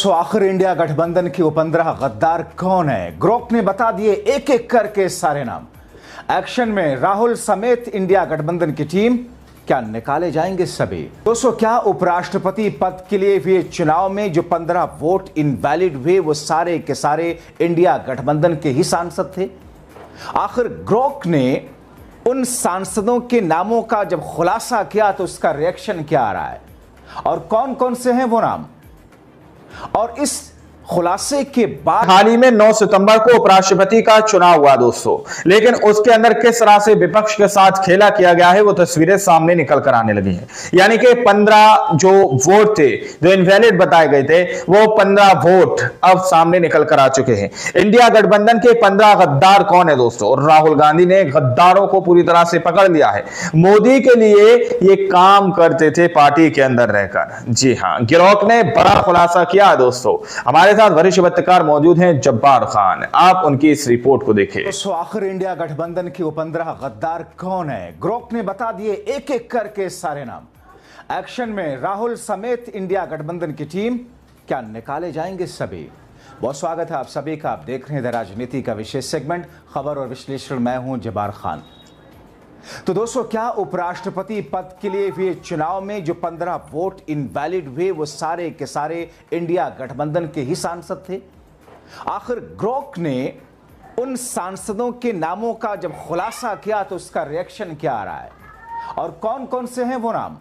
तो आखिर इंडिया गठबंधन के वो 15 गद्दार कौन है? ग्रोक ने बता दिए एक एक करके सारे नाम। एक्शन में राहुल समेत इंडिया गठबंधन की टीम, क्या निकाले जाएंगे सभी? दोस्तों, क्या उपराष्ट्रपति पद के लिए हुए चुनाव में जो 15 वोट इनवैलिड हुए वो सारे के सारे इंडिया गठबंधन के ही सांसद थे? आखिर ग्रोक ने उन सांसदों के नामों का जब खुलासा किया तो उसका रिएक्शन क्या आ रहा है और कौन कौन से हैं वो नाम? और इस खुलासे के बाद हाल ही में 9 सितंबर को उपराष्ट्रपति का चुनाव हुआ दोस्तों, लेकिन उसके अंदर किस तरह से विपक्ष के साथ खेला किया गया है वो तस्वीरें सामने निकल कर आने लगी हैं। यानी कि 15 जो वोट थे जो इनवैलिड बताए गए थे वो 15 वोट अब सामने निकल कर आ चुके हैं। इंडिया गठबंधन के 15 गद्दार कौन है दोस्तों? और राहुल गांधी ने गद्दारों को पूरी तरह से पकड़ लिया है। मोदी के लिए ये काम करते थे पार्टी के अंदर रहकर। जी हां, गिरोक ने बड़ा खुलासा किया दोस्तों। हमारे साथ वरिष्ठ पत्रकार मौजूद हैं जब्बार खान, आप उनकी इस रिपोर्ट को देखें। तो आखिर इंडिया गठबंधन के वो 15 गद्दार कौन है? ग्रोक ने बता दिए एक एक करके सारे नाम। एक्शन में राहुल समेत इंडिया गठबंधन की टीम, क्या निकाले जाएंगे सभी? बहुत स्वागत है आप सभी का। आप देख रहे हैं द राजनीति का विशेष सेगमेंट खबर और विश्लेषण। मैं हूं जब्बार खान। तो दोस्तों, क्या उपराष्ट्रपति पद के लिए हुए चुनाव में जो 15 वोट इनवैलिड हुए वो सारे के सारे इंडिया गठबंधन के ही सांसद थे? आखिर ग्रोक ने उन सांसदों के नामों का जब खुलासा किया तो उसका रिएक्शन क्या आ रहा है और कौन कौन से हैं वो नाम?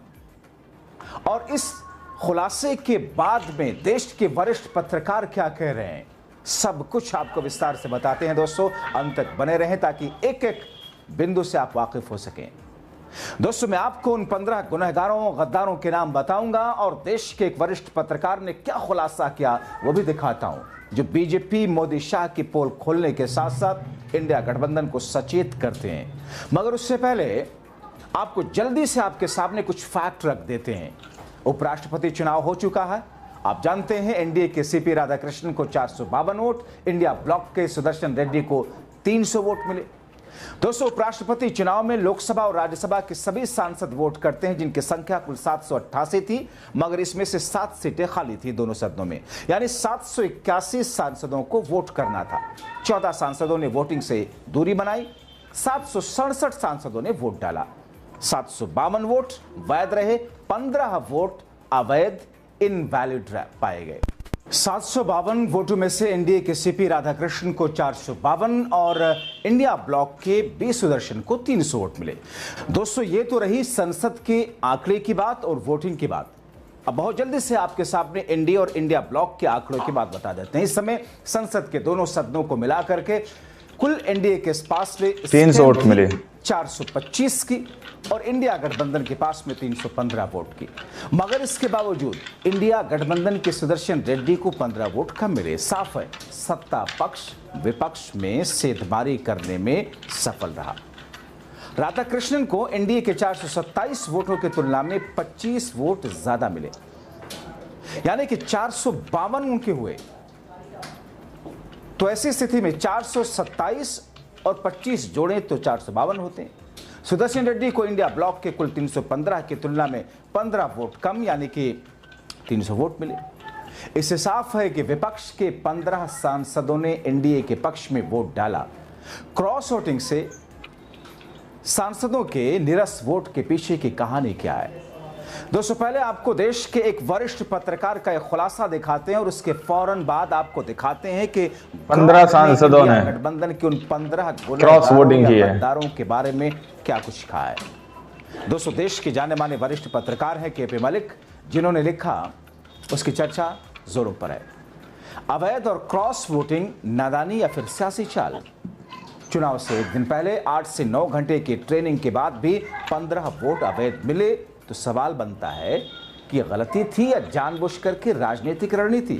और इस खुलासे के बाद में देश के वरिष्ठ पत्रकार क्या कह रहे हैं, सब कुछ आपको विस्तार से बताते हैं दोस्तों। अंत तक बने रहें ताकि एक एक बिंदु से आप वाकिफ हो सकें। दोस्तों, मैं आपको उन 15 गुनहगारों गद्दारों के नाम बताऊंगा और देश के एक वरिष्ठ पत्रकार ने क्या खुलासा किया वो भी दिखाता हूं, जो बीजेपी मोदी शाह की पोल खोलने के साथ साथ इंडिया गठबंधन को सचेत करते हैं। मगर उससे पहले आपको जल्दी से आपके सामने कुछ फैक्ट रख देते हैं। उपराष्ट्रपति चुनाव हो चुका है। आप जानते हैं एनडीए के सीपी राधाकृष्णन को 452 वोट, इंडिया ब्लॉक के सुदर्शन रेड्डी को 300 वोट मिले। दोस्तों, उपराष्ट्रपति चुनाव में लोकसभा और राज्यसभा के सभी सांसद वोट करते हैं, जिनकी संख्या कुल 788 थी, मगर इसमें से 7 सीटें खाली थी दोनों सदनों में। यानी 781 सांसदों को वोट करना था। 14 सांसदों ने वोटिंग से दूरी बनाई, 767 सांसदों ने वोट डाला। 752 वोट वैध रहे, 15 वोट अवैध इनवैलिड पाए गए। 752 वोटों में से एनडीए के सीपी राधाकृष्णन को 452 और इंडिया ब्लॉक के बी सुदर्शन को 300 वोट मिले। दोस्तों, ये तो रही संसद के आंकड़े की बात और वोटिंग की बात। अब बहुत जल्दी से आपके सामने एनडीए और इंडिया ब्लॉक के आंकड़ों की बात बता देते हैं। इस समय संसद के दोनों सदनों को मिला करके कुल एनडीए के पास में 300 वोट मिले, 425 की, और इंडिया गठबंधन के पास में 315 वोट की। मगर इसके बावजूद इंडिया गठबंधन के सुदर्शन रेड्डी को 15 वोट कम मिले। साफ है, सत्ता पक्ष विपक्ष में सेधमारी करने में सफल रहा। राधाकृष्णन को एनडीए के 427 वोटों की तुलना में 25 वोट ज्यादा मिले, यानी कि 452 उनके हुए। तो ऐसी स्थिति में 427 और 25 जोड़े तो 452 होते हैं। सुदर्शन रेड्डी को इंडिया ब्लॉक के कुल 315 की तुलना में 15 वोट कम, यानी कि 300 वोट मिले। इससे साफ है कि विपक्ष के 15 सांसदों ने एनडीए के पक्ष में वोट डाला। क्रॉस वोटिंग से सांसदों के निरस वोट के पीछे की कहानी क्या है? दोस्तों, पहले आपको देश के एक वरिष्ठ पत्रकार का एक खुलासा दिखाते हैं और उसके फौरन बाद आपको दिखाते हैं कि 15 सांसदों ने गठबंधन के उन 15 क्रॉस वोटिंग की है, गद्दारों के बारे में क्या कुछ कहा है। दोस्तों, देश के जाने माने वरिष्ठ पत्रकार हैं केपी मलिक, जिन्होंने लिखा उसकी चर्चा जोरों पर है। अवैध और क्रॉस वोटिंग नादानी या फिर सियासी चाल? चुनाव से एक दिन पहले 8 से 9 घंटे की ट्रेनिंग के बाद भी 15 वोट अवैध मिले, तो सवाल बनता है कि गलती थी या जानबूझकर के राजनीतिक रणनीति?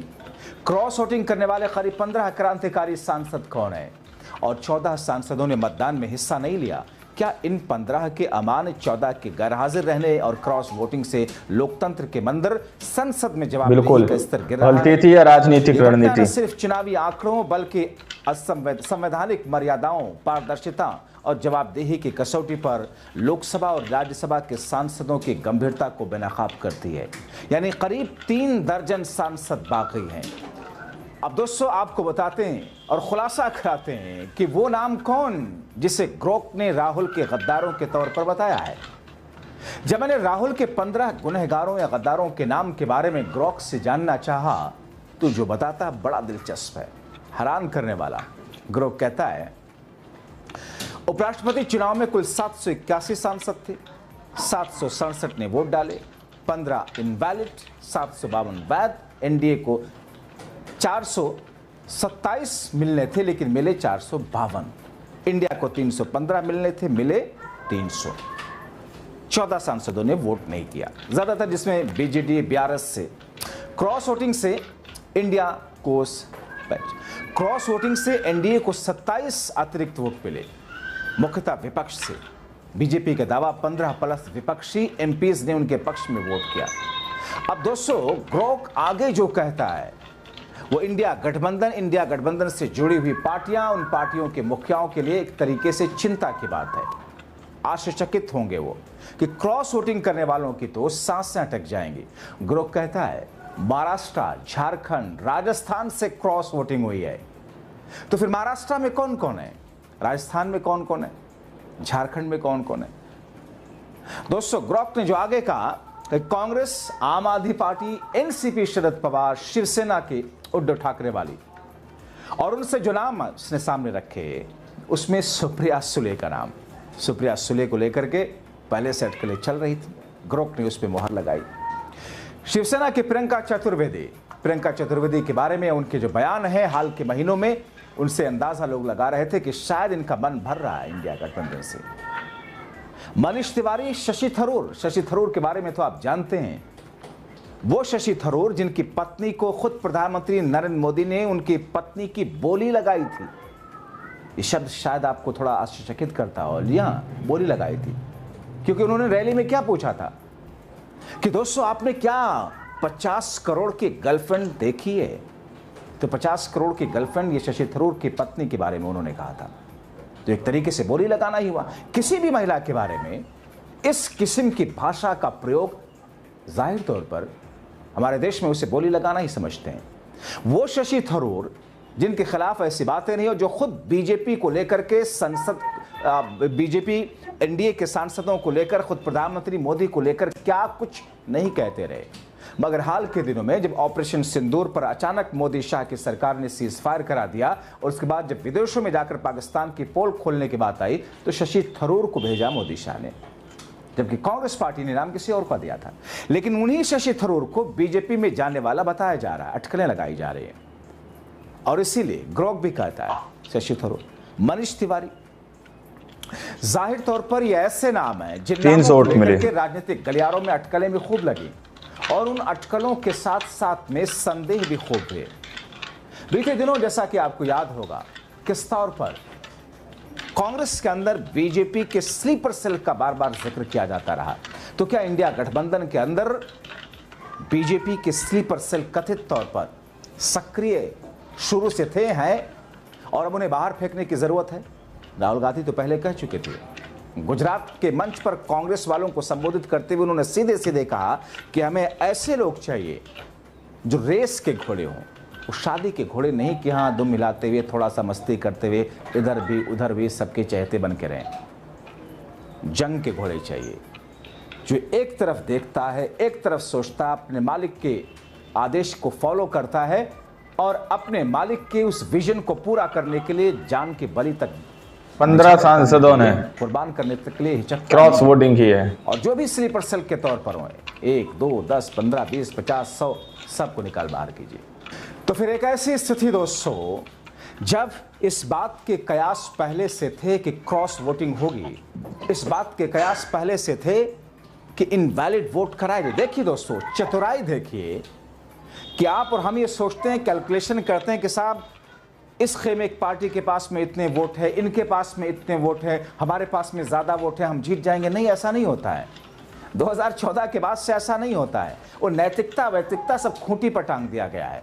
क्रॉस वोटिंग करने वाले करीब 15 क्रांतिकारी सांसद कौन है और 14 सांसदों ने मतदान में हिस्सा नहीं लिया? क्या इन 15 के अमान्य 14 के गैरहाजिर रहने और क्रॉस वोटिंग से लोकतंत्र के मंदिर संसद में जवाबदेही का स्तर गिर रहा है? गलती थी या राजनीतिक रणनीति? सिर्फ चुनावी आंकड़ों बल्कि संवैधानिक मर्यादाओं, पारदर्शिता और जवाबदेही की कसौटी पर लोकसभा और राज्यसभा के सांसदों की गंभीरता को बेनकाब करती है। यानी करीब 3 दर्जन सांसद बाकी हैं। अब दोस्तों आपको बताते हैं और खुलासा कराते हैं कि वो नाम कौन जिसे ग्रोक ने राहुल के गद्दारों के तौर पर बताया है। जब मैंने राहुल के 15 गुनहगारों या गद्दारों के नाम के बारे में ग्रोक से जानना चाहा तो जो बताता बड़ा दिलचस्प है, हैरान करने वाला। ग्रोक कहता है उपराष्ट्रपति चुनाव में कुल 781 सांसद थे, 767 ने वोट डाले, 15 इनवैलिड, 752 वैध। एनडीए को 427 मिलने थे लेकिन मिले 452। इंडिया को 315 मिलने थे, मिले 300। 14 सांसदों ने वोट नहीं किया, ज्यादातर जिसमें बीजेडी बीआरएस से। क्रॉस वोटिंग से इंडिया को क्रॉस वोटिंग से एनडीए को 27 अतिरिक्त वोट मिले, मुख्यतः विपक्ष से। बीजेपी का दावा 15 प्लस विपक्षी एमपीज ने उनके पक्ष में वोट किया। अब दोस्तों ग्रोक आगे जो कहता है वो इंडिया गठबंधन से जुड़ी हुई पार्टियां, उन पार्टियों के मुखियाओं के लिए एक तरीके से चिंता की बात है। आश्चर्यचकित होंगे वो कि क्रॉस वोटिंग करने वालों की तो सांसें अटक जाएंगी। ग्रोक कहता है महाराष्ट्र, झारखंड, राजस्थान से क्रॉस वोटिंग हुई है, तो फिर महाराष्ट्र में कौन कौन है, राजस्थान में कौन कौन है, झारखंड में कौन कौन है। दोस्तों ग्रोक ने जो आगे कहा कि कांग्रेस, आम आदमी पार्टी, एनसीपी शरद पवार, शिवसेना की उद्धव ठाकरे वाली, और उनसे जो नाम उसने सामने रखे उसमें सुप्रिया सुले का नाम। सुप्रिया सुले को लेकर के पहले से अटकलें चल रही थी, ग्रोक ने उस पर मुहर लगाई। शिवसेना की प्रियंका चतुर्वेदी के बारे में उनके जो बयान है हाल के महीनों में, उनसे अंदाजा लोग लगा रहे थे कि शायद इनका मन भर रहा है इंडिया गठबंधन से। मनीष तिवारी, शशि थरूर के बारे में तो आप जानते हैं, वो शशि थरूर जिनकी पत्नी को खुद प्रधानमंत्री नरेंद्र मोदी ने उनकी पत्नी की बोली लगाई थी। ये शब्द शायद आपको थोड़ा आश्चर्यचकित करता हो, बोली लगाई थी, क्योंकि उन्होंने रैली में क्या पूछा था कि दोस्तों आपने क्या 50 करोड़ की गर्लफ्रेंड देखी है। तो 50 करोड़ की गर्लफ्रेंड ये शशि थरूर की पत्नी के बारे में उन्होंने कहा था। तो एक तरीके से बोली लगाना ही हुआ। किसी भी महिला के बारे में इस किस्म की भाषा का प्रयोग जाहिर तौर पर हमारे देश में उसे बोली लगाना ही समझते हैं। वो शशि थरूर जिनके खिलाफ ऐसी बातें नहीं हो, जो खुद बीजेपी को लेकर के बीजेपी एनडीए के सांसदों को लेकर, खुद प्रधानमंत्री मोदी को लेकर क्या कुछ नहीं कहते रहे। मगर हाल के दिनों में जब ऑपरेशन सिंदूर पर अचानक मोदी शाह की सरकार ने सीज फायर करा दिया और उसके बाद जब विदेशों में जाकर पाकिस्तान की पोल खोलने की बात आई तो शशि थरूर को भेजा मोदी शाह ने, जबकि कांग्रेस पार्टी ने नाम किसी और का दिया था। लेकिन उन्हीं शशि थरूर को बीजेपी में जाने वाला बताया जा रहा है, अटकलें लगाई जा रही हैं। और इसीलिए ग्रोक भी कहता है शशि थरूर, मनीष तिवारी, जाहिर तौर पर ये ऐसे नाम है जिन के राजनीतिक गलियारों में अटकलें भी खूब लगी और उन अटकलों के साथ साथ में संदेह भी खूब हुए। बीते दिनों जैसा कि आपको याद होगा किस तौर पर कांग्रेस के अंदर बीजेपी के स्लीपर सेल का बार बार जिक्र किया जाता रहा। तो क्या इंडिया गठबंधन के अंदर बीजेपी के स्लीपर सेल कथित तौर पर सक्रिय शुरू से थे, हैं और अब उन्हें बाहर फेंकने की जरूरत है? राहुल गांधी तो पहले कह चुके थे। गुजरात के मंच पर कांग्रेस वालों को संबोधित करते हुए उन्होंने सीधे सीधे कहा कि हमें ऐसे लोग चाहिए जो रेस के घोड़े हों, वो शादी के घोड़े नहीं कि हाँ दुम मिलाते हुए थोड़ा सा मस्ती करते हुए इधर भी उधर भी सबके चहेते बन के रहें। जंग के घोड़े चाहिए जो एक तरफ देखता है, एक तरफ सोचता है, अपने मालिक के आदेश को फॉलो करता है और अपने मालिक के उस विजन को पूरा करने के लिए जान की बलि तक 15 सांसदों ने कुर्बान करने तक के लिए हिचक क्रॉस वोटिंग की है। और जो भी स्लीपर सेल के तौर पर हुए 1, 2, 10, 15, 20, 50, 100 सबको निकाल बाहर कीजिए। तो फिर एक ऐसी स्थिति दोस्तों जब इस बात के कयास पहले से थे कि क्रॉस वोटिंग होगी, इस बात के कयास पहले से थे कि इनवैलिड वोट कराए। देखिए दोस्तों चतुराई देखिए कि आप और हम ये सोचते हैं, कैलकुलेशन करते हैं कि साहब इस खेमे एक पार्टी के पास में इतने वोट है, इनके पास में इतने वोट है, हमारे पास में ज़्यादा वोट है, हम जीत जाएंगे। नहीं, ऐसा नहीं होता है। 2014 के बाद से ऐसा नहीं होता है। वो नैतिकता वैतिकता सब खूंटी पर टांग दिया गया है।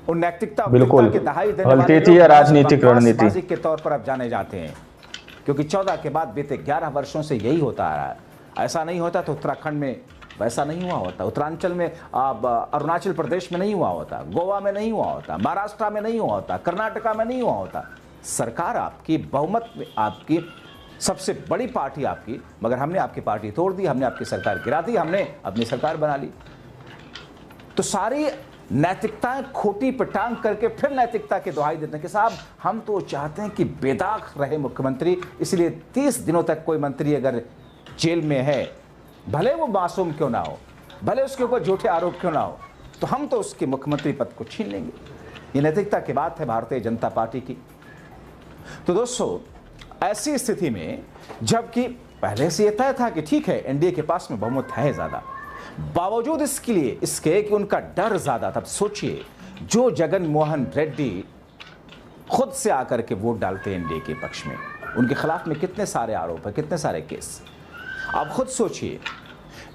उन नैतिकता बिल्कुल की दहाई देने गलती वाले थी लोग या राजनीतिक रणनीति के तौर पर अब जाने जाते हैं, क्योंकि 14 के बाद बीते 11 वर्षों से यही होता आ रहा है। ऐसा नहीं होता तो उत्तराखंड में वैसा नहीं हुआ होता, उत्तरांचल में, अरुणाचल प्रदेश में नहीं हुआ होता, गोवा में नहीं हुआ होता, महाराष्ट्र में नहीं हुआ होता, कर्नाटका में नहीं हुआ होता। सरकार आपकी, बहुमत में आपकी, सबसे बड़ी पार्टी आपकी, मगर हमने आपकी पार्टी तोड़ दी, हमने आपकी सरकार गिरा दी, हमने अपनी सरकार बना ली। तो सारी नैतिकताएं खोटी पे टांग करके फिर नैतिकता की दुहाई देते हैं कि साहब हम तो चाहते हैं कि बेदाग रहे मुख्यमंत्री, इसलिए 30 दिनों तक कोई मंत्री अगर जेल में है, भले वो मासूम क्यों ना हो, भले उसके ऊपर झूठे आरोप क्यों ना हो, तो हम तो उसके मुख्यमंत्री पद को छीन लेंगे। ये नैतिकता की बात है भारतीय जनता पार्टी की। तो दोस्तों, ऐसी स्थिति में जबकि पहले से यह तय था कि ठीक है एनडीए के पास में बहुमत है ज्यादा, बावजूद इसके कि उनका डर ज्यादा था। सोचिए, जो जगन मोहन रेड्डी खुद से आकर के वोट डालते हैं एनडीए के पक्ष में, उनके खिलाफ में कितने सारे आरोप है, कितने सारे केस। आप खुद सोचिए,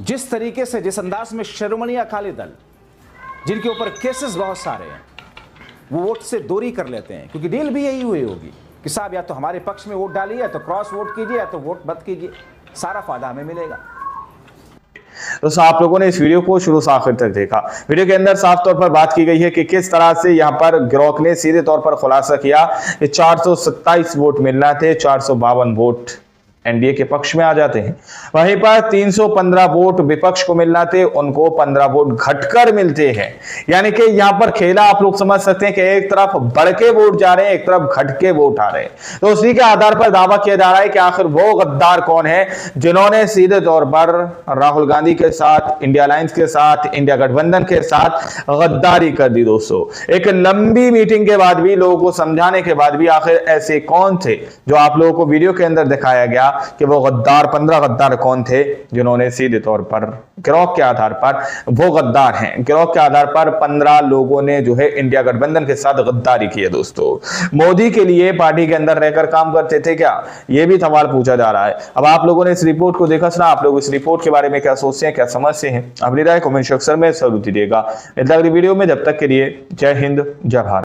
जिस तरीके से, जिस अंदाज में शिरोमणि अकाली दल, जिनके ऊपर केसेस बहुत सारे हैं, वो वोट से दूरी कर लेते हैं, क्योंकि डील भी यही हुई होगी कि साहब या तो हमारे पक्ष में वोट डालिए, या तो क्रॉस वोट कीजिए, या तो वोट मत कीजिए, सारा फायदा हमें मिलेगा। तो आप लोगों ने इस वीडियो को शुरू से आखिर तक देखा। वीडियो के अंदर साफ तौर पर बात की गई है कि किस तरह से यहां पर ग्रोक ने सीधे तौर पर खुलासा किया कि 427 वोट मिलना थे, 452 वोट एनडीए के पक्ष में आ जाते हैं। वहीं पर 315 वोट विपक्ष को मिलना थे, उनको 15 वोट घटकर मिलते हैं। यानी कि यहां पर खेला आप लोग समझ सकते हैं कि एक तरफ बढ़ के वोट जा रहे हैं, एक तरफ घट के वोट आ रहे हैं। तो उसी के आधार पर दावा किया जा रहा है कि आखिर वो गद्दार कौन है जिन्होंने सीधे तौर पर राहुल गांधी के साथ, इंडिया अलायंस के साथ, इंडिया गठबंधन के साथ गद्दारी कर दी। दोस्तों, एक लंबी मीटिंग के बाद भी, लोगों को समझाने के बाद भी, आखिर ऐसे कौन थे जो आप लोगों को वीडियो के अंदर दिखाया गया कि वो गद्दार, 15 गद्दार कौन थे जिन्होंने सीधे तौर पर गिरोह के आधार पर, वो गद्दार हैं, गिरोह के आधार पर 15 लोगों ने जो है इंडिया गठबंधन के साथ गद्दारी की है। दोस्तों, मोदी के लिए पार्टी के अंदर रहकर काम करते थे क्या, ये भी सवाल पूछा जा रहा है। अब आप लोगों ने इस रिपोर्ट को देखा सुना, आप लोग इस रिपोर्ट के बारे में क्या सोचते हैं, क्या समझते हैं, अपनी राय कमेंट सेक्शन में जरूर दीजिएगा। अगली वीडियो में, जब तक के लिए जय हिंद, जय भारत।